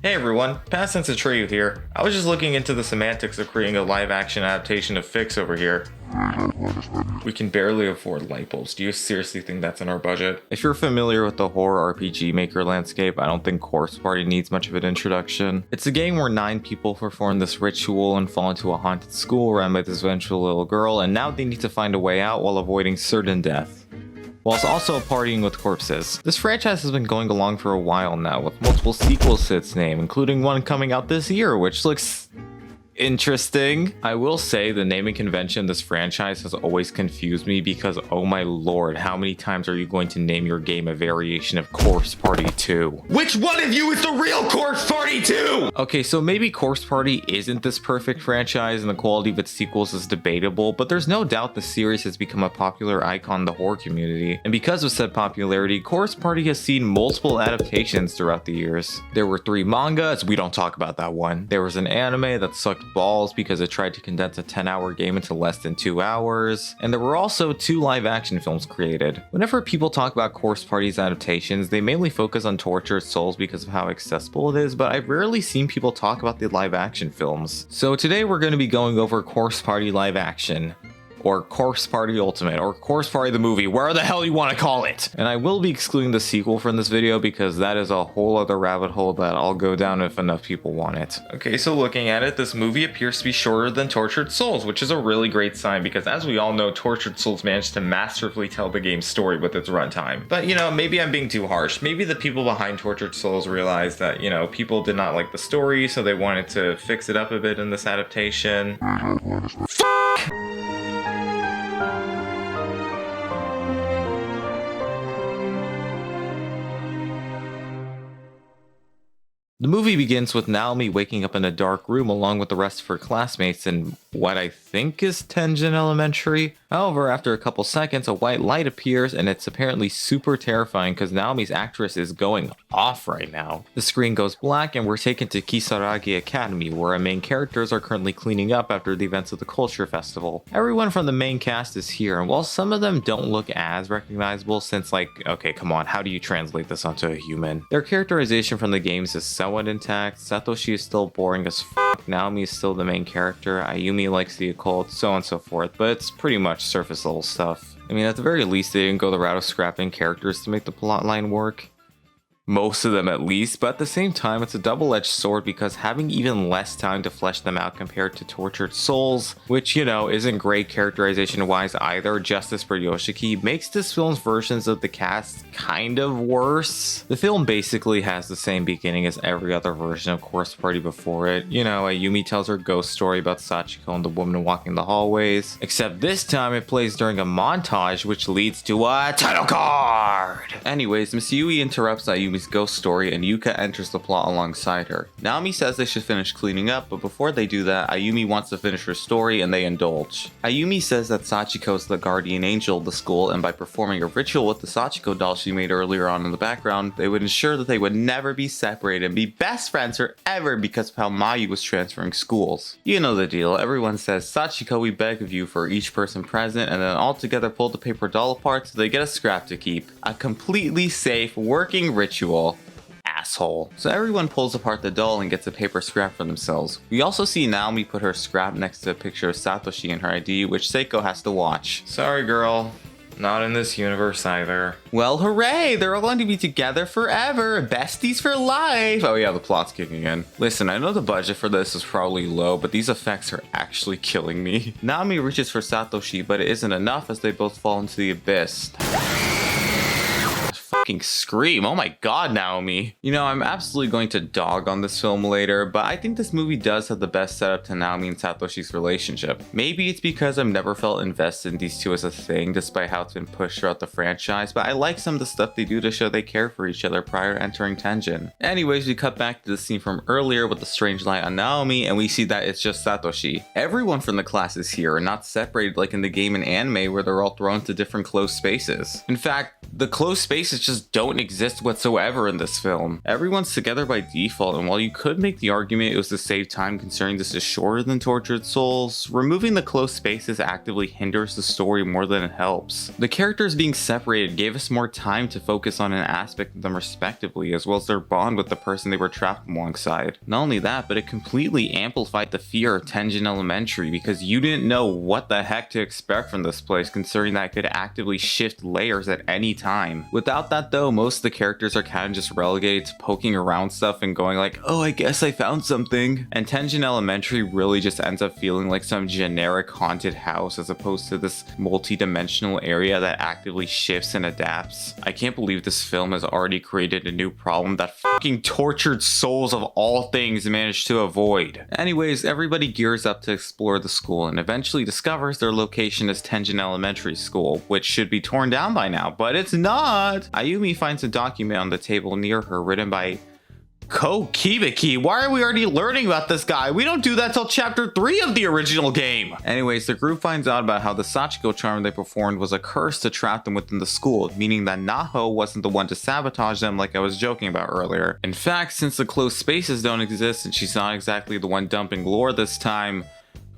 Hey everyone, pastsence Atreyu here. I was just looking into the semantics of creating a live-action adaptation of Fix over here. We can barely afford light bulbs. Do you seriously think that's in our budget? If you're familiar with the horror RPG maker landscape, I don't think Corpse Party needs much of an introduction. It's a game where 9 people perform this ritual and fall into a haunted school run by this vengeful little girl, and now they need to find a way out while avoiding certain death, whilst also partying with corpses. This franchise has been going along for a while now, with multiple sequels to its name, including one coming out this year, which looks interesting. I will say the naming convention this franchise has always confused me because, oh my lord, how many times are you going to name your game a variation of Corpse Party 2? Which one of you is the real Corpse Party 2? Okay, so maybe Corpse Party isn't this perfect franchise and the quality of its sequels is debatable, but there's no doubt the series has become a popular icon in the horror community. And because of said popularity, Corpse Party has seen multiple adaptations throughout the years. There were 3 mangas, we don't talk about that one. There was an anime that sucked balls because it tried to condense a 10-hour game into less than 2 hours, and there were also 2 live-action films created. Whenever people talk about Corpse Party's adaptations, they mainly focus on Tortured Souls because of how accessible it is, but I've rarely seen people talk about the live-action films. So today we're going to be going over Corpse Party live action, or Corpse Party Ultimate, or Corpse Party the movie, where the hell you want to call it. And I will be excluding the sequel from this video because that is a whole other rabbit hole that I'll go down if enough people want it. Okay, so looking at it, this movie appears to be shorter than Tortured Souls, which is a really great sign because, as we all know, Tortured Souls managed to masterfully tell the game's story with its runtime. But, you know, maybe I'm being too harsh. Maybe the people behind Tortured Souls realized that, you know, people did not like the story, so they wanted to fix it up a bit in this adaptation. The movie begins with Naomi waking up in a dark room along with the rest of her classmates in what I think is Tenjin Elementary. However, after a couple seconds, a white light appears and it's apparently super terrifying because Naomi's actress is going off right now. The screen goes black and we're taken to Kisaragi Academy, where our main characters are currently cleaning up after the events of the Culture Festival. Everyone from the main cast is here, and while some of them don't look as recognizable since, like, okay, come on, how do you translate this onto a human? Their characterization from the games is somewhat intact. Satoshi is still boring as f***, Naomi is still the main character, Ayumi likes the occult, so on and so forth, but it's pretty much surface level stuff. I mean, at the very least, they didn't go the route of scrapping characters to make the plotline work. Most of them at least, but at the same time it's a double-edged sword because having even less time to flesh them out compared to Tortured Souls, which, you know, isn't great characterization wise either, justice for Yoshiki, makes this film's versions of the cast kind of worse. The film basically has the same beginning as every other version of Corpse Party before it. You know, Ayumi tells her ghost story about Sachiko and the woman walking the hallways, except this time it plays during a montage which leads to a title card! Anyways, Miss Yui interrupts Ayumi's ghost story and Yuka enters the plot alongside her. Naomi says they should finish cleaning up, but before they do that, Ayumi wants to finish her story and they indulge. Ayumi says that Sachiko is the guardian angel of the school, and by performing a ritual with the Sachiko doll she made earlier on in the background, they would ensure that they would never be separated and be best friends forever because of how Mayu was transferring schools. You know the deal, everyone says, Sachiko, we beg of you, for each person present, and then all together pull the paper doll apart so they get a scrap to keep. A completely safe, working ritual. Asshole. So everyone pulls apart the doll and gets a paper scrap for themselves. We also see Naomi put her scrap next to a picture of Satoshi and her ID, which Seiko has to watch. Sorry girl, not in this universe either. Well, hooray! They're all going to be together forever! Besties for life! Oh yeah, the plot's kicking in. Listen, I know the budget for this is probably low, but these effects are actually killing me. Naomi reaches for Satoshi, but it isn't enough as they both fall into the abyss. Scream. Oh my god, Naomi. You know, I'm absolutely going to dog on this film later, but I think this movie does have the best setup to Naomi and Satoshi's relationship. Maybe it's because I've never felt invested in these two as a thing, despite how it's been pushed throughout the franchise, but I like some of the stuff they do to show they care for each other prior to entering Tenjin. Anyways, we cut back to the scene from earlier with the strange light on Naomi, and we see that it's just Satoshi. Everyone from the class is here and not separated like in the game and anime where they're all thrown into different closed spaces. In fact, the closed spaces just just don't exist whatsoever in this film. Everyone's together by default, and while you could make the argument it was to save time considering this is shorter than Tortured Souls, removing the close spaces actively hinders the story more than it helps. The characters being separated gave us more time to focus on an aspect of them respectively, as well as their bond with the person they were trapped alongside. Not only that, but it completely amplified the fear of Tenjin Elementary because you didn't know what the heck to expect from this place, considering that it could actively shift layers at any time. Without that though, most of the characters are kind of just relegated to poking around stuff and going like, oh, I guess I found something. And Tenjin Elementary really just ends up feeling like some generic haunted house as opposed to this multi-dimensional area that actively shifts and adapts. I can't believe this film has already created a new problem that fucking Tortured Souls of all things managed to avoid. Anyways, everybody gears up to explore the school and eventually discovers their location is Tenjin Elementary School, which should be torn down by now, but it's not! Ayumi finds a document on the table near her written by Ko Kibiki. Why are we already learning about this guy? We don't do that till chapter 3 of the original game. Anyways, the group finds out about how the Sachiko charm they performed was a curse to trap them within the school, meaning that Naho wasn't the one to sabotage them like I was joking about earlier. In fact, since the closed spaces don't exist and she's not exactly the one dumping lore this time,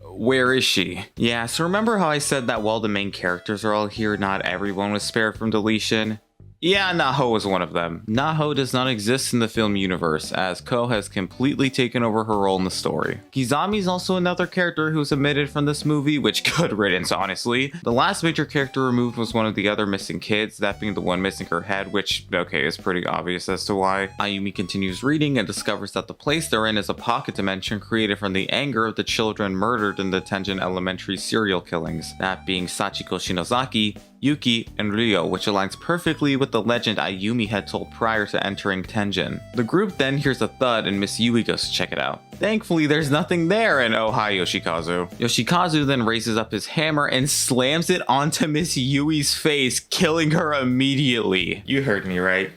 where is she? Yeah, so remember how I said that while the main characters are all here, not everyone was spared from deletion? Yeah, Naho was one of them. Naho does not exist in the film universe, as Ko has completely taken over her role in the story. Kizami is also another character who was omitted from this movie, which good riddance, honestly. The last major character removed was one of the other missing kids, that being the one missing her head, which, okay, is pretty obvious as to why. Ayumi continues reading and discovers that the place they're in is a pocket dimension created from the anger of the children murdered in the Tenjin Elementary serial killings, that being Sachiko Shinozaki, Yuki, and Ryo, which aligns perfectly with the legend Ayumi had told prior to entering Tenjin. The group then hears a thud and Miss Yui goes to check it out. Thankfully, there's nothing there, and oh hi Yoshikazu. Yoshikazu then raises up his hammer and slams it onto Miss Yui's face, killing her immediately. You heard me right.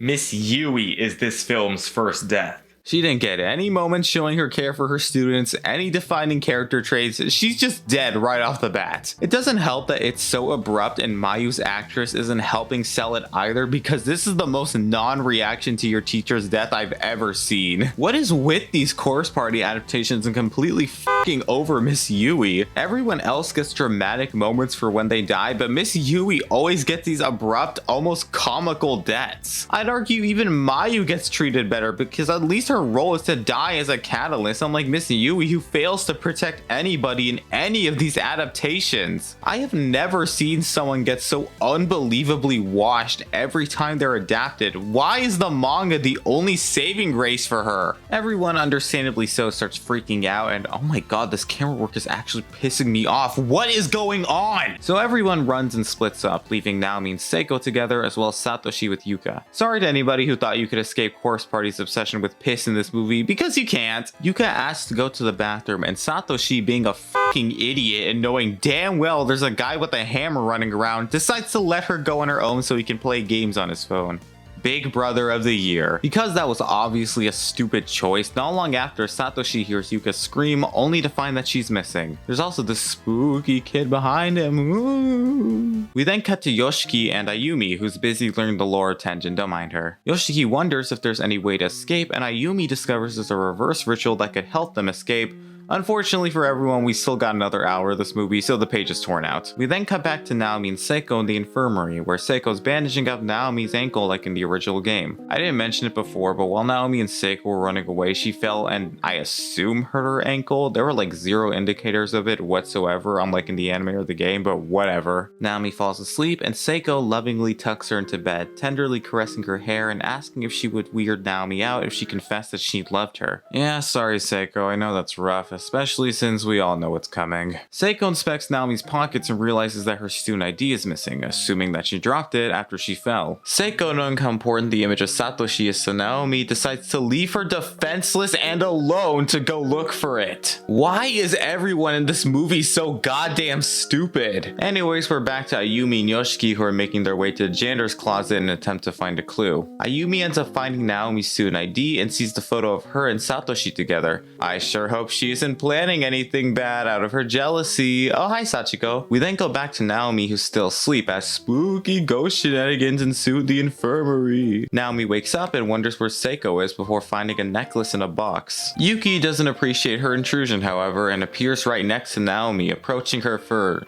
Miss Yui is this film's first death. She didn't get any moments showing her care for her students, any defining character traits. She's just dead right off the bat. It doesn't help that it's so abrupt and Mayu's actress isn't helping sell it either, because this is the most non-reaction to your teacher's death I've ever seen. What is with these course party adaptations and completely fucking over Miss Yui? Everyone else gets dramatic moments for when they die, but Miss Yui always gets these abrupt, almost comical deaths. I'd argue even Mayu gets treated better because at least her role is to die as a catalyst, unlike Miss Yui who fails to protect anybody in any of these adaptations. I have never seen someone get so unbelievably washed every time they're adapted. Why is the manga the only saving grace for her? Everyone understandably so starts freaking out and oh my god, this camera work is actually pissing me off. What is going on? So everyone runs and splits up, leaving Naomi and Seiko together as well as Satoshi with Yuka. Sorry to anybody who thought you could escape Course Party's obsession with piss in this movie, because you can't. Yuka asks to go to the bathroom and Satoshi, being a fucking idiot and knowing damn well there's a guy with a hammer running around, decides to let her go on her own so he can play games on his phone. Big Brother of the Year. Because that was obviously a stupid choice, not long after Satoshi hears Yuka scream only to find that she's missing. There's also this spooky kid behind him. Ooh. We then cut to Yoshiki and Ayumi, who's busy learning the lore of Tenjin, don't mind her. Yoshiki wonders if there's any way to escape, and Ayumi discovers there's a reverse ritual that could help them escape. Unfortunately for everyone, we still got another hour of this movie, so the page is torn out. We then cut back to Naomi and Seiko in the infirmary, where Seiko's bandaging up Naomi's ankle like in the original game. I didn't mention it before, but while Naomi and Seiko were running away, she fell and I assume hurt her ankle. There were like zero indicators of it whatsoever, unlike in the anime or the game, but whatever. Naomi falls asleep and Seiko lovingly tucks her into bed, tenderly caressing her hair and asking if she would weird Naomi out if she confessed that she loved her. Yeah, sorry Seiko, I know that's rough, especially since we all know what's coming. Seiko inspects Naomi's pockets and realizes that her student ID is missing, assuming that she dropped it after she fell. Seiko, knowing how important the image of Satoshi is to Naomi, decides to leave her defenseless and alone to go look for it. Why is everyone in this movie so goddamn stupid? Anyways, we're back to Ayumi and Yoshiki, who are making their way to the janitor's closet in an attempt to find a clue. Ayumi ends up finding Naomi's student ID and sees the photo of her and Satoshi together. I sure hope she is isn't planning anything bad out of her jealousy. Oh, hi Sachiko. We then go back to Naomi, who's still asleep, as spooky ghost shenanigans ensue at the infirmary. Naomi wakes up and wonders where Seiko is before finding a necklace in a box. Yuki doesn't appreciate her intrusion, however, and appears right next to Naomi, approaching her for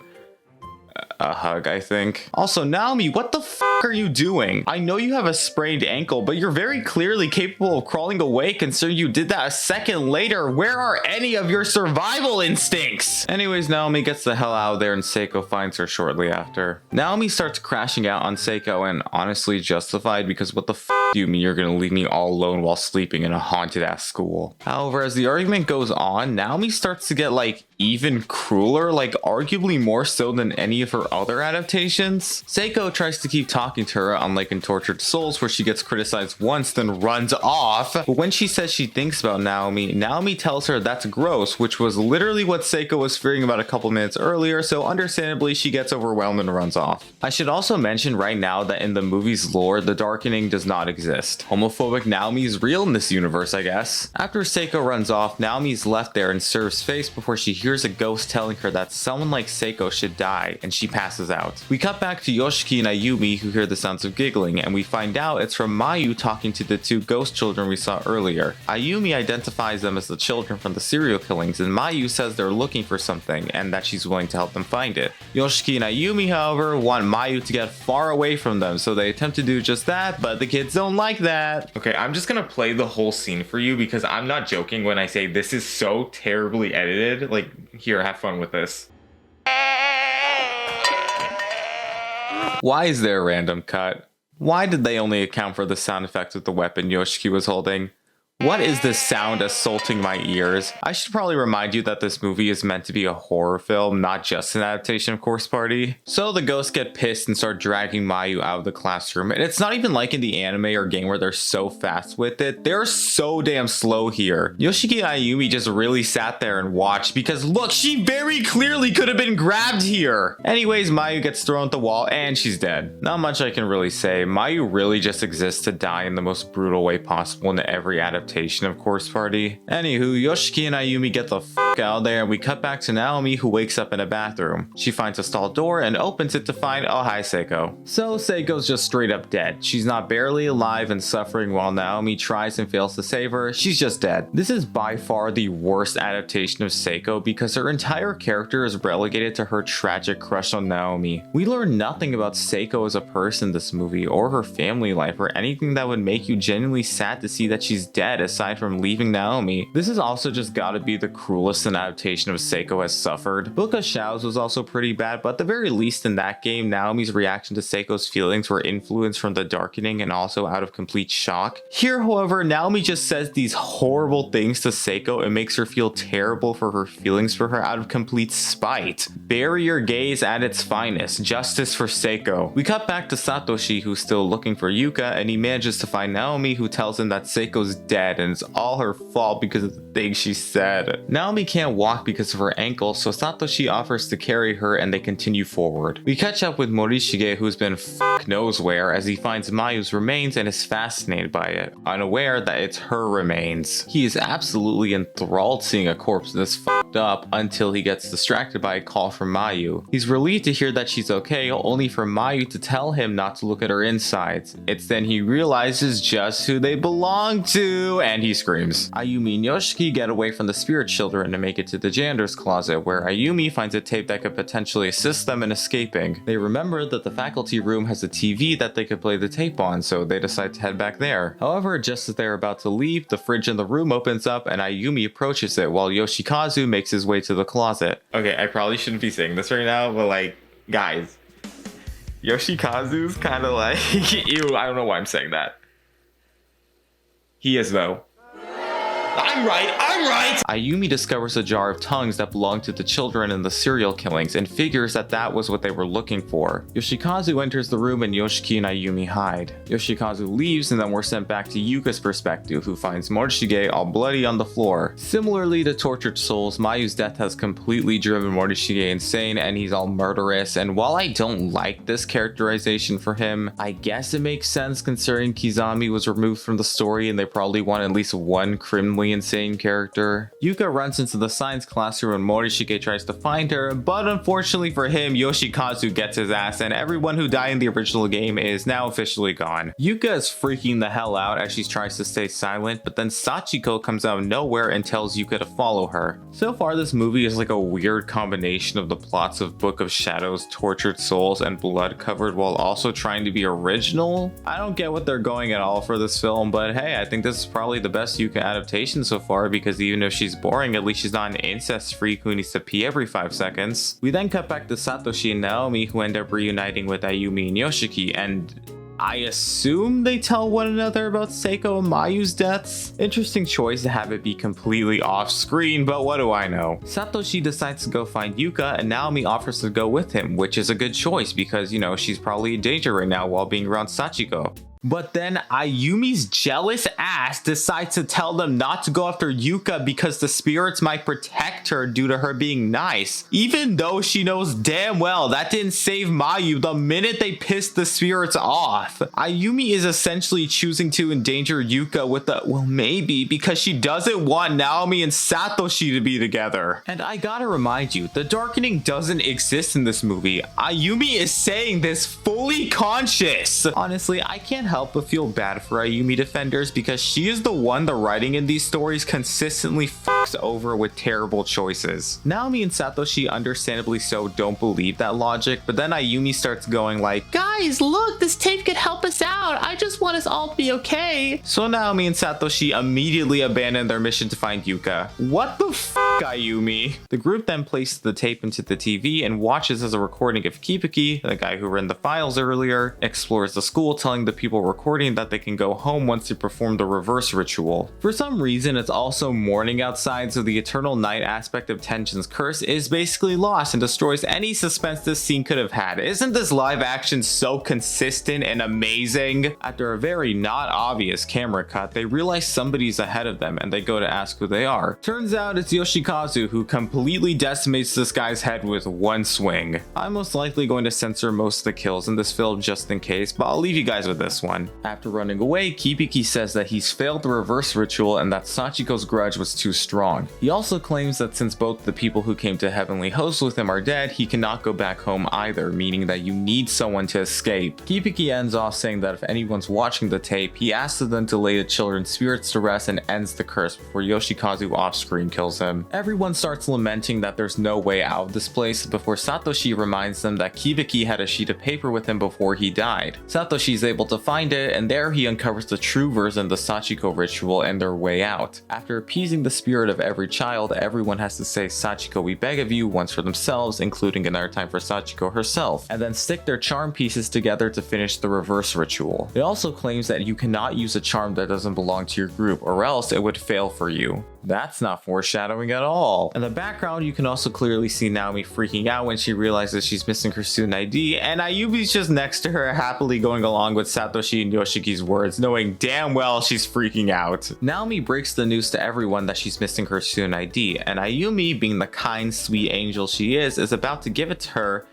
a hug, I think. Also, Naomi, what the fuck are you doing? I know you have a sprained ankle, but you're very clearly capable of crawling away considering you did that a second later. Where are any of your survival instincts? Anyways, Naomi gets the hell out of there and Seiko finds her shortly after. Naomi starts crashing out on Seiko, and honestly justified, because what the fuck do you mean you're gonna leave me all alone while sleeping in a haunted ass school? However, as the argument goes on, Naomi starts to get like even crueler, like arguably more so than any of her other adaptations. Seiko tries to keep talking to her, unlike in Tortured Souls where she gets criticized once then runs off. But when she says she thinks about Naomi, Naomi tells her that's gross, which was literally what Seiko was fearing about a couple minutes earlier, so understandably she gets overwhelmed and runs off. I should also mention right now that in the movie's lore, the darkening does not exist. Homophobic Naomi is real in this universe, I guess. After Seiko runs off, Naomi's left there and serves face before she hears a ghost telling her that someone like Seiko should die, and she passes out. We cut back to Yoshiki and Ayumi, who hear the sounds of giggling, and we find out it's from Mayu talking to the two ghost children we saw earlier. Ayumi identifies them as the children from the serial killings, and Mayu says they're looking for something and that she's willing to help them find it. Yoshiki and Ayumi, however, want Mayu to get far away from them, so they attempt to do just that, but the kids don't like that. Okay, I'm just gonna play the whole scene for you because I'm not joking when I say this is so terribly edited. Like, here, have fun with this. Why is there a random cut? Why did they only account for the sound effect of the weapon Yoshiki was holding? What is this sound assaulting my ears? I should probably remind you that this movie is meant to be a horror film, not just an adaptation of Corpse Party. So the ghosts get pissed and start dragging Mayu out of the classroom, and it's not even like in the anime or game where they're so fast with it. They're so damn slow here. Yoshiki and Ayumi just really sat there and watched because look, she very clearly could have been grabbed here. Anyways, Mayu gets thrown at the wall and she's dead. Not much I can really say. Mayu really just exists to die in the most brutal way possible in every adaptation of Corpse Party. Anywho, Yoshiki and Ayumi get the fuck out of there and we cut back to Naomi, who wakes up in a bathroom. She finds a stall door and opens it to find oh hi Seiko. So Seiko's just straight up dead. She's not barely alive and suffering while Naomi tries and fails to save her. She's just dead. This is by far the worst adaptation of Seiko because her entire character is relegated to her tragic crush on Naomi. We learn nothing about Seiko as a person in this movie or her family life or anything that would make you genuinely sad to see that she's dead aside from leaving Naomi. This has also just gotta be the cruelest an adaptation of Seiko has suffered. Book of Shadows was also pretty bad, but at the very least in that game, Naomi's reaction to Seiko's feelings were influenced from the darkening and also out of complete shock. Here, however, Naomi just says these horrible things to Seiko and makes her feel terrible for her feelings for her out of complete spite. Bury your gaze at its finest. Justice for Seiko. We cut back to Satoshi, who's still looking for Yuka, and he manages to find Naomi, who tells him that Seiko's dead and it's all her fault because of the things she said. Naomi can't walk because of her ankle, so Satoshi offers to carry her and they continue forward. We catch up with Morishige, who's been fuck knows where, as he finds Mayu's remains and is fascinated by it, unaware that it's her remains. He is absolutely enthralled seeing a corpse this fucked up until he gets distracted by a call from Mayu. He's relieved to hear that she's okay, only for Mayu to tell him not to look at her insides. It's then he realizes just who they belong to, and he screams. Ayumi and Yoshiki get away from the spirit children and make it to the janitor's closet, where Ayumi finds a tape that could potentially assist them in escaping. They remember that the faculty room has a TV that they could play the tape on, so they decide to head back there. However, just as they're about to leave, the fridge in the room opens up and Ayumi approaches it while Yoshikazu makes his way to the closet. Okay, I probably shouldn't be saying this right now, but like, guys, Yoshikazu's kind of like, ew, I don't know why I'm saying that. He is though. I'm right! Ayumi discovers a jar of tongues that belong to the children in the serial killings and figures that that was what they were looking for. Yoshikazu enters the room and Yoshiki and Ayumi hide. Yoshikazu leaves and then we're sent back to Yuka's perspective, who finds Morishige all bloody on the floor. Similarly to Tortured Souls, Mayu's death has completely driven Morishige insane and he's all murderous, and while I don't like this characterization for him, I guess it makes sense considering Kizami was removed from the story and they probably want at least one criminally extremely insane character. Yuka runs into the science classroom and Morishige tries to find her, but unfortunately for him, Yoshikazu gets his ass and everyone who died in the original game is now officially gone. Yuka is freaking the hell out as she tries to stay silent, but then Sachiko comes out of nowhere and tells Yuka to follow her. So far, this movie is like a weird combination of the plots of Book of Shadows, Tortured Souls, and Blood Covered while also trying to be original. I don't get what they're going at all for this film, but hey, I think this is probably the best Yuka adaptation so far because even if she's boring, at least she's not an incest freak who needs to pee every 5 seconds. We then cut back to Satoshi and Naomi, who end up reuniting with Ayumi and Yoshiki, and I assume they tell one another about Seiko and Mayu's deaths? Interesting choice to have it be completely off screen, but what do I know? Satoshi decides to go find Yuka and Naomi offers to go with him, which is a good choice because, you know, she's probably in danger right now while being around Sachiko. But then Ayumi's jealous ass decides to tell them not to go after Yuka because the spirits might protect her due to her being nice. Even though she knows damn well that didn't save Mayu the minute they pissed the spirits off. Ayumi is essentially choosing to endanger Yuka with the, well, maybe because she doesn't want Naomi and Satoshi to be together. And I gotta remind you, the darkening doesn't exist in this movie. Ayumi is saying this fully conscious. Honestly, I can't help but feel bad for Ayumi defenders because she is the one the writing in these stories consistently fucks over with terrible choices. Naomi and Satoshi understandably so don't believe that logic, but then Ayumi starts going like, guys, look, this tape could help us out. I just want us all to be okay. So Naomi and Satoshi immediately abandon their mission to find Yuka. What the fuck, Ayumi? The group then places the tape into the TV and watches as a recording of Kipiki, the guy who ran the files earlier, explores the school telling the people recording that they can go home once they perform the reverse ritual. For some reason, it's also morning outside, so the eternal night aspect of Tenjin's curse is basically lost and destroys any suspense this scene could have had. Isn't this live action so consistent and amazing? After a very not obvious camera cut, they realize somebody's ahead of them and they go to ask who they are. Turns out it's Yoshikazu, who completely decimates this guy's head with one swing. I'm most likely going to censor most of the kills in this film just in case, but I'll leave you guys with this one. After running away, Kipiki says that he's failed the reverse ritual and that Sachiko's grudge was too strong. He also claims that since both the people who came to Heavenly Host with him are dead, he cannot go back home either, meaning that you need someone to escape. Kipiki ends off saying that if anyone's watching the tape, he asks them to lay the children's spirits to rest and ends the curse before Yoshikazu off-screen kills him. Everyone starts lamenting that there's no way out of this place before Satoshi reminds them that Kipiki had a sheet of paper with him before he died. Satoshi is able to find it, and there he uncovers the true version of the Sachiko ritual and their way out. After appeasing the spirit of every child, everyone has to say Sachiko we beg of you once for themselves, including another time for Sachiko herself, and then stick their charm pieces together to finish the reverse ritual. It also claims that you cannot use a charm that doesn't belong to your group or else it would fail for you. That's not foreshadowing at all. In the background, you can also clearly see Naomi freaking out when she realizes she's missing her student ID, and Ayumi's just next to her happily going along with Satoshi and Yoshiki's words, knowing damn well she's freaking out. Naomi breaks the news to everyone that she's missing her student ID, and Ayumi, being the kind, sweet angel she is about to give it to her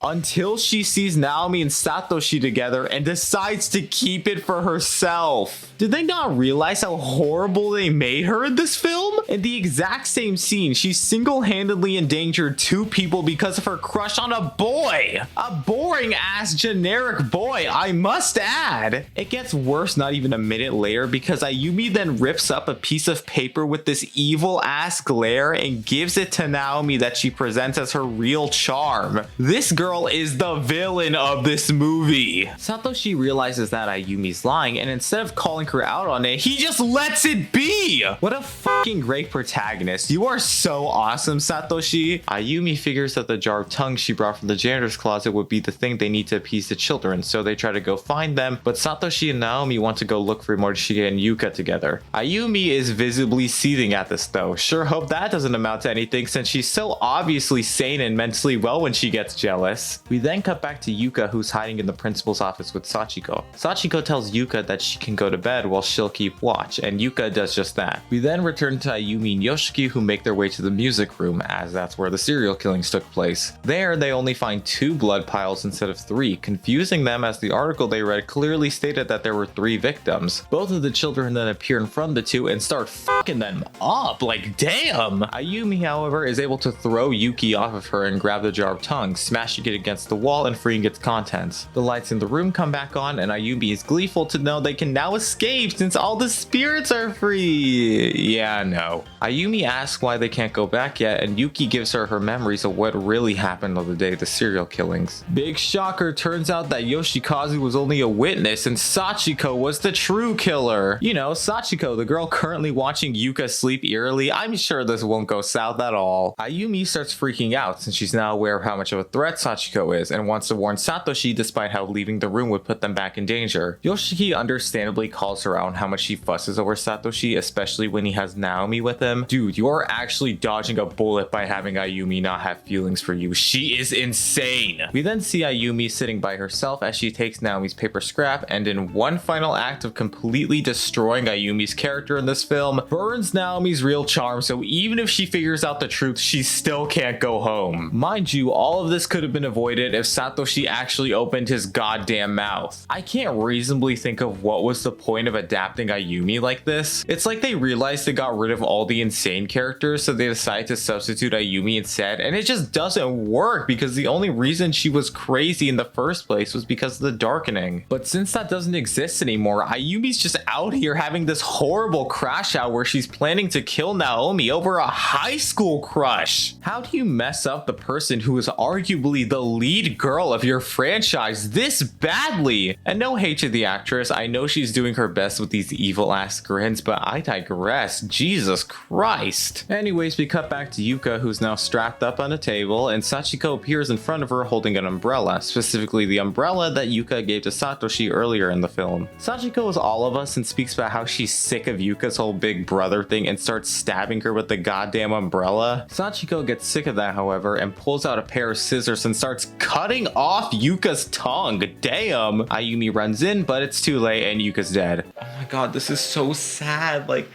until she sees Naomi and Satoshi together and decides to keep it for herself. Did they not realize how horrible they made her in this film? In the exact same scene, she single-handedly endangered 2 people because of her crush on a boy. A boring-ass generic boy, I must add. It gets worse not even a minute later because Ayumi then rips up a piece of paper with this evil-ass glare and gives it to Naomi that she presents as her real charm. This girl is the villain of this movie. Satoshi realizes that Ayumi's lying, and instead of calling her out on it, he just lets it be. What a fucking great protagonist. You are so awesome, Satoshi. Ayumi figures that the jar of tongues she brought from the janitor's closet would be the thing they need to appease the children, so they try to go find them, but Satoshi and Naomi want to go look for Morishige and Yuka together. Ayumi is visibly seething at this though. Sure hope that doesn't amount to anything since she's so obviously sane and mentally well when she gets jealous. We then cut back to Yuka, who's hiding in the principal's office with Sachiko. Sachiko tells Yuka that she can go to bed while she'll keep watch, and Yuka does just that. We then return to Ayumi and Yoshiki, who make their way to the music room, as that's where the serial killings took place. There, they only find 2 blood piles instead of 3, confusing them as the article they read clearly stated that there were 3 victims. Both of the children then appear in front of the 2 and start fucking them up. Like, damn. Ayumi, however, is able to throw Yuki off of her and grab the jar of tongue, smashing it against the wall and freeing its contents. The lights in the room come back on, and Ayumi is gleeful to know they can now escape since all the spirits are free. Yeah, no. Ayumi asks why they can't go back yet, and Yuki gives her her memories of what really happened on the day of the serial killings. Big shocker, turns out that Yoshikazu was only a witness and Sachiko was the true killer. You know, Sachiko, the girl currently watching Yuka sleep eerily. I'm sure this won't go south at all. Ayumi starts freaking out since she's now aware of how much of a threat Sachiko is and wants to warn Satoshi despite how leaving the room would put them back in danger. Yoshiki understandably calls her out on how much she fusses over Satoshi, especially when he has Naomi with him. Dude, you're actually dodging a bullet by having Ayumi not have feelings for you. She is insane. We then see Ayumi sitting by herself as she takes Naomi's paper scrap and in one final act of completely destroying Ayumi's character in this film, burns Naomi's real charm, so even if she figures out the truth, she still can't go home. Mind you, all of this could have been avoided if Satoshi actually opened his goddamn mouth. I can't reasonably think of what was the point of adapting Ayumi like this. It's like they realized they got rid of all the insane characters, so they decided to substitute Ayumi instead, and it just doesn't work because the only reason she was crazy in the first place was because of the darkening. But since that doesn't exist anymore, Ayumi's just out here having this horrible crash out where she's planning to kill Naomi over a high school crush. How do you mess up the person who is arguably the lead girl of your franchise this badly? And no hate to the actress, I know she's doing her best with these evil ass grins, but I digress. Jesus Christ. Anyways, we cut back to Yuka, who's now strapped up on a table, and Sachiko appears in front of her holding an umbrella, specifically the umbrella that Yuka gave to Satoshi earlier in the film. Sachiko is all of us and speaks about how she's sick of Yuka's whole big brother thing and starts stabbing her with the goddamn umbrella. Sachiko gets sick of that, however, and pulls out a pair of scissors and starts cutting off Yuka's tongue. Damn! Ayumi runs in, but it's too late and Yuka's dead. Oh my god, this is so sad. Like,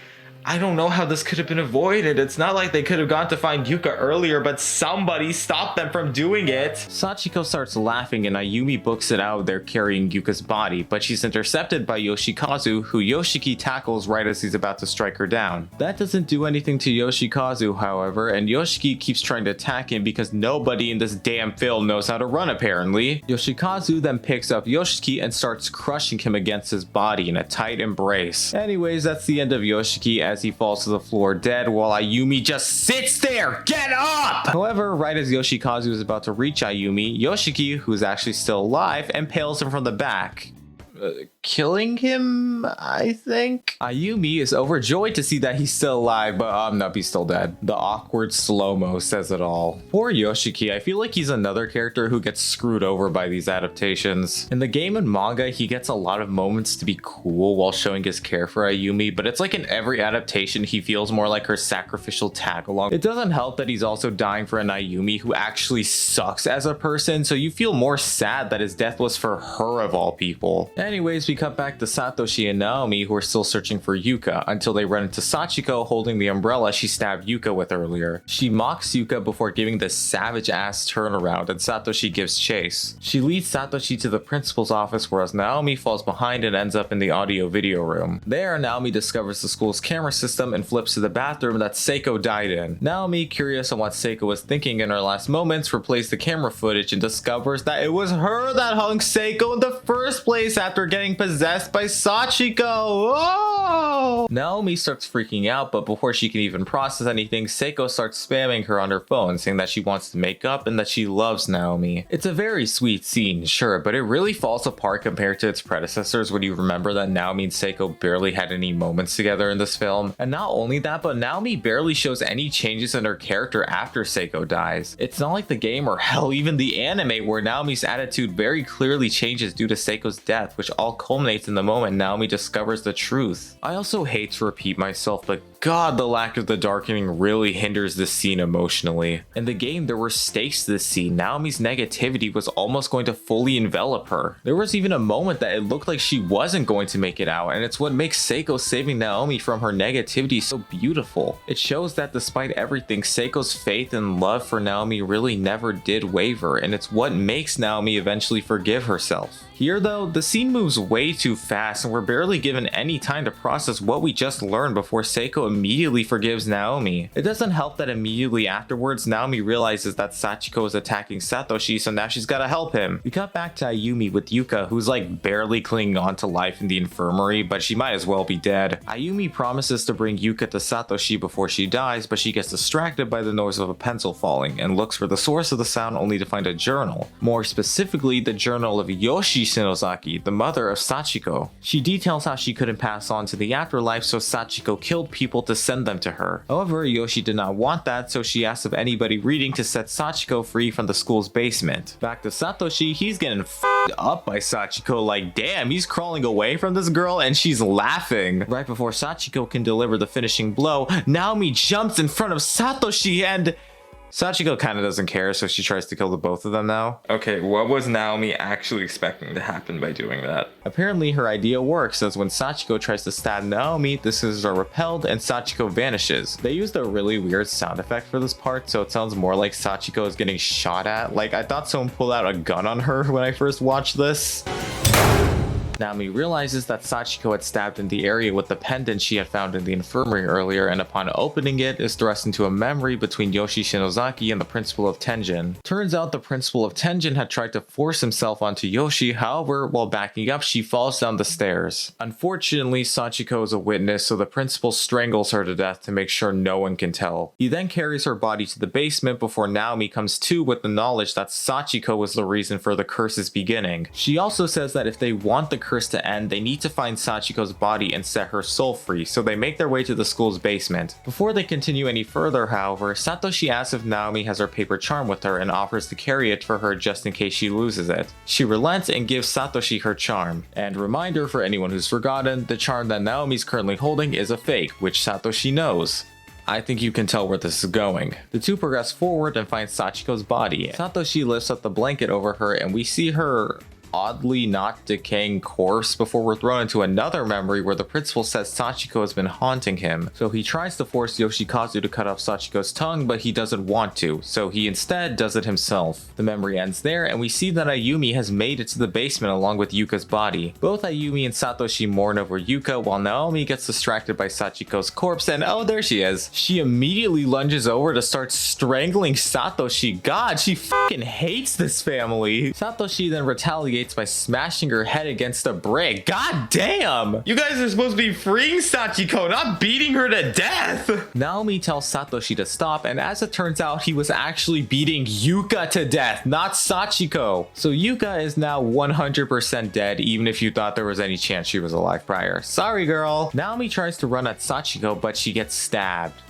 I don't know how this could have been avoided. It's not like they could have gone to find Yuka earlier, but somebody stopped them from doing it. Sachiko starts laughing and Ayumi books it out there carrying Yuka's body, but she's intercepted by Yoshikazu, who Yoshiki tackles right as he's about to strike her down. That doesn't do anything to Yoshikazu, however, and Yoshiki keeps trying to attack him because nobody in this damn film knows how to run apparently. Yoshikazu then picks up Yoshiki and starts crushing him against his body in a tight embrace. Anyways, that's the end of Yoshiki as he falls to the floor dead while Ayumi just sits there. Get up! However, right as Yoshikazu is about to reach Ayumi, Yoshiki, who is actually still alive, impales him from the back. Killing him, I think? Ayumi is overjoyed to see that he's still alive, but nope, he's still dead. The awkward slow-mo says it all. Poor Yoshiki, I feel like he's another character who gets screwed over by these adaptations. In the game and manga, he gets a lot of moments to be cool while showing his care for Ayumi, but it's like in every adaptation, he feels more like her sacrificial tag-along. It doesn't help that he's also dying for an Ayumi who actually sucks as a person, so you feel more sad that his death was for her of all people. Anyways, we cut back to Satoshi and Naomi, who are still searching for Yuka, until they run into Sachiko holding the umbrella she stabbed Yuka with earlier. She mocks Yuka before giving this savage ass turnaround, and Satoshi gives chase. She leads Satoshi to the principal's office, whereas Naomi falls behind and ends up in the audio-video room. There, Naomi discovers the school's camera system and flips to the bathroom that Seiko died in. Naomi, curious on what Seiko was thinking in her last moments, replays the camera footage and discovers that it was her that hung Seiko in the first place after getting possessed by Sachiko. Oh! Naomi starts freaking out, but before she can even process anything, Seiko starts spamming her on her phone, saying that she wants to make up and that she loves Naomi. It's a very sweet scene, sure, but it really falls apart compared to its predecessors when you remember that Naomi and Seiko barely had any moments together in this film. And not only that, but Naomi barely shows any changes in her character after Seiko dies. It's not like the game or hell even the anime where Naomi's attitude very clearly changes due to Seiko's death, which all culminates in the moment Naomi discovers the truth. I also hate to repeat myself, but god, the lack of the darkening really hinders this scene emotionally. In the game, there were stakes to this scene. Naomi's negativity was almost going to fully envelop her. There was even a moment that it looked like she wasn't going to make it out, and it's what makes Seiko saving Naomi from her negativity so beautiful. It shows that despite everything, Seiko's faith and love for Naomi really never did waver, and it's what makes Naomi eventually forgive herself. Here though, the scene moves way too fast and we're barely given any time to process what we just learned before Seiko immediately forgives Naomi. It doesn't help that immediately afterwards, Naomi realizes that Sachiko is attacking Satoshi, so now she's gotta help him. We cut back to Ayumi with Yuka, who's like barely clinging on to life in the infirmary, but she might as well be dead. Ayumi promises to bring Yuka to Satoshi before she dies, but she gets distracted by the noise of a pencil falling and looks for the source of the sound only to find a journal. More specifically, the journal of Yoshi Shinozaki, the mother of Sachiko. She details how she couldn't pass on to the afterlife, so Sachiko killed people to send them to her. However, Yoshi did not want that, so she asked of anybody reading to set Sachiko free from the school's basement. Back to Satoshi, he's getting f***ed up by Sachiko, like damn, he's crawling away from this girl and she's laughing. Right before Sachiko can deliver the finishing blow, Naomi jumps in front of Satoshi and Sachiko kind of doesn't care, so she tries to kill the both of them now. Okay, what was Naomi actually expecting to happen by doing that? Apparently her idea works, as when Sachiko tries to stab Naomi, the scissors are repelled and Sachiko vanishes. They used a really weird sound effect for this part, so it sounds more like Sachiko is getting shot at. Like, I thought someone pulled out a gun on her when I first watched this. Naomi realizes that Sachiko had stabbed in the area with the pendant she had found in the infirmary earlier, and upon opening it is thrust into a memory between Yoshi Shinozaki and the principal of Tenjin. Turns out the principal of Tenjin had tried to force himself onto Yoshi, however, while backing up she falls down the stairs. Unfortunately, Sachiko is a witness, so the principal strangles her to death to make sure no one can tell. He then carries her body to the basement before Naomi comes to with the knowledge that Sachiko was the reason for the curse's beginning. She also says that if they want the curse to end, they need to find Sachiko's body and set her soul free, so they make their way to the school's basement. Before they continue any further, however, Satoshi asks if Naomi has her paper charm with her and offers to carry it for her just in case she loses it. She relents and gives Satoshi her charm. And reminder for anyone who's forgotten, the charm that Naomi's currently holding is a fake, which Satoshi knows. I think you can tell where this is going. The two progress forward and find Sachiko's body. Satoshi lifts up the blanket over her and we see her oddly not decaying corpse before we're thrown into another memory where the principal says Sachiko has been haunting him. So he tries to force Yoshikazu to cut off Sachiko's tongue, but he doesn't want to, so he instead does it himself. The memory ends there, and we see that Ayumi has made it to the basement along with Yuka's body. Both Ayumi and Satoshi mourn over Yuka, while Naomi gets distracted by Sachiko's corpse, and oh, there she is. She immediately lunges over to start strangling Satoshi. God, she fucking hates this family. Satoshi then retaliates by smashing her head against a brick. God damn! You guys are supposed to be freeing Sachiko, not beating her to death! Naomi tells Satoshi to stop, and as it turns out, he was actually beating Yuka to death, not Sachiko. So Yuka is now 100% dead, even if you thought there was any chance she was alive prior. Sorry, girl. Naomi tries to run at Sachiko, but she gets stabbed.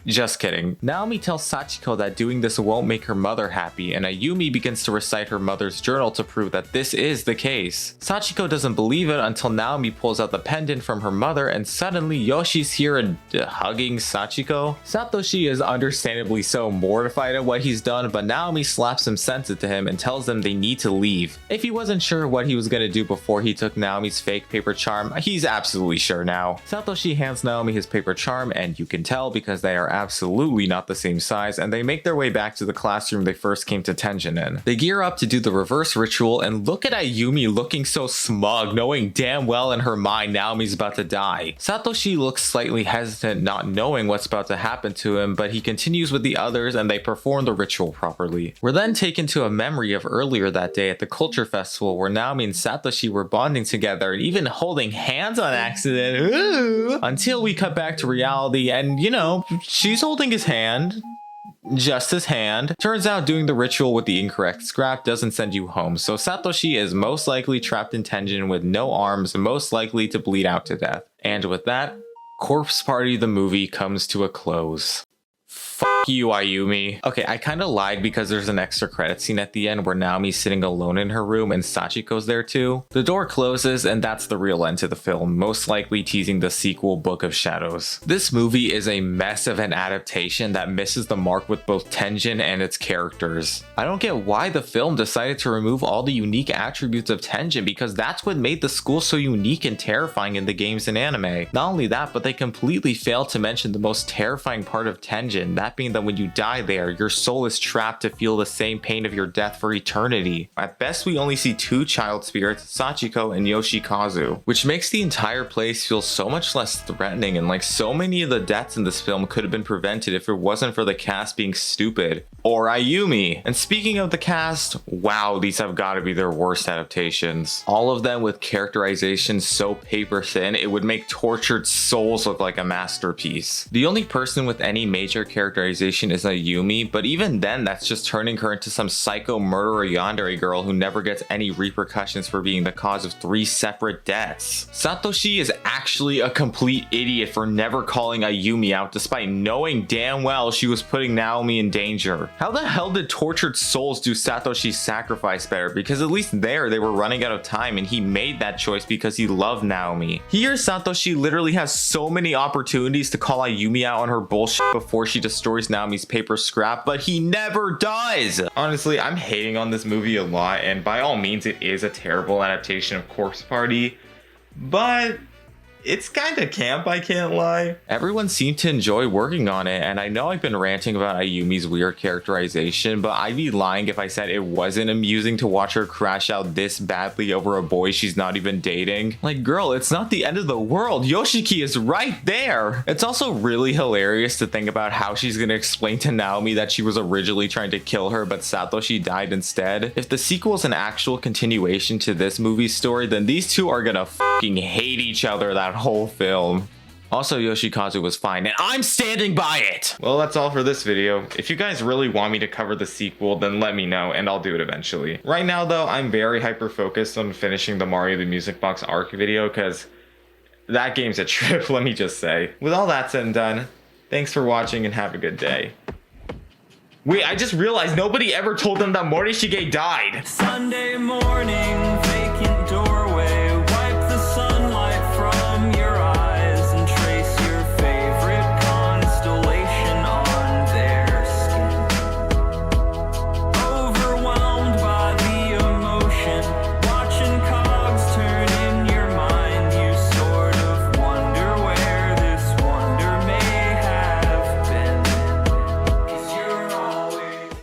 Just kidding. Naomi tells Sachiko that doing this won't make her mother happy, and Ayumi begins to recite her mother's journal to prove that this is the case. Sachiko doesn't believe it until Naomi pulls out the pendant from her mother, and suddenly Yoshi's here and hugging Sachiko. Satoshi is understandably so mortified at what he's done, but Naomi slaps some sense into him and tells them they need to leave. If he wasn't sure what he was gonna do before he took Naomi's fake paper charm, he's absolutely sure now. Satoshi hands Naomi his paper charm, and you can tell because they are absolutely not the same size, and they make their way back to the classroom they first came to Tenjin in. They gear up to do the reverse ritual, and look at Ayumi looking so smug, knowing damn well in her mind Naomi's about to die. Satoshi looks slightly hesitant, not knowing what's about to happen to him, but he continues with the others and they perform the ritual properly. We're then taken to a memory of earlier that day at the culture festival where Naomi and Satoshi were bonding together and even holding hands on accident. Ooh. Until we cut back to reality and, you know, she's holding his hand. Just his hand. Turns out doing the ritual with the incorrect scrap doesn't send you home, so Satoshi is most likely trapped in Tenjin with no arms, most likely to bleed out to death. And with that, Corpse Party the movie comes to a close. Fuck you, Ayumi. Okay, I kind of lied because there's an extra credit scene at the end where Naomi's sitting alone in her room and Sachiko's there too. The door closes and that's the real end to the film, most likely teasing the sequel Book of Shadows. This movie is a mess of an adaptation that misses the mark with both Tenjin and its characters. I don't get why the film decided to remove all the unique attributes of Tenjin because that's what made the school so unique and terrifying in the games and anime. Not only that, but they completely failed to mention the most terrifying part of Tenjin, that being the that when you die there, your soul is trapped to feel the same pain of your death for eternity. At best, we only see 2 child spirits, Sachiko and Yoshikazu, which makes the entire place feel so much less threatening, and like so many of the deaths in this film could have been prevented if it wasn't for the cast being stupid. Or Ayumi. And speaking of the cast, wow, these have got to be their worst adaptations. All of them with characterizations so paper thin, it would make Tortured Souls look like a masterpiece. The only person with any major characterization is Ayumi, but even then that's just turning her into some psycho murderer yandere girl who never gets any repercussions for being the cause of 3 separate deaths. Satoshi is actually a complete idiot for never calling Ayumi out despite knowing damn well she was putting Naomi in danger. How the hell did Tortured Souls do Satoshi's sacrifice better? Because at least there they were running out of time and he made that choice because he loved Naomi. Here Satoshi literally has so many opportunities to call Ayumi out on her bullshit before she destroys Naomi's paper scrap, but he never does! Honestly, I'm hating on this movie a lot, and by all means it is a terrible adaptation of Corpse Party, but it's kind of camp, I can't lie. Everyone seemed to enjoy working on it, and I know I've been ranting about Ayumi's weird characterization, but I'd be lying if I said it wasn't amusing to watch her crash out this badly over a boy she's not even dating. Like, girl, it's not the end of the world. Yoshiki is right there. It's also really hilarious to think about how she's gonna explain to Naomi that she was originally trying to kill her, but Satoshi died instead. If the sequel is an actual continuation to this movie's story, then these two are gonna fucking hate each other that whole film. Also, Yoshikazu was fine, and I'm standing by it! Well, that's all for this video. If you guys really want me to cover the sequel, then let me know, and I'll do it eventually. Right now, though, I'm very hyper-focused on finishing the Mario the Music Box Arc video, because that game's a trip, let me just say. With all that said and done, thanks for watching, and have a good day. Wait, I just realized nobody ever told them that Morishige died! Sunday morning.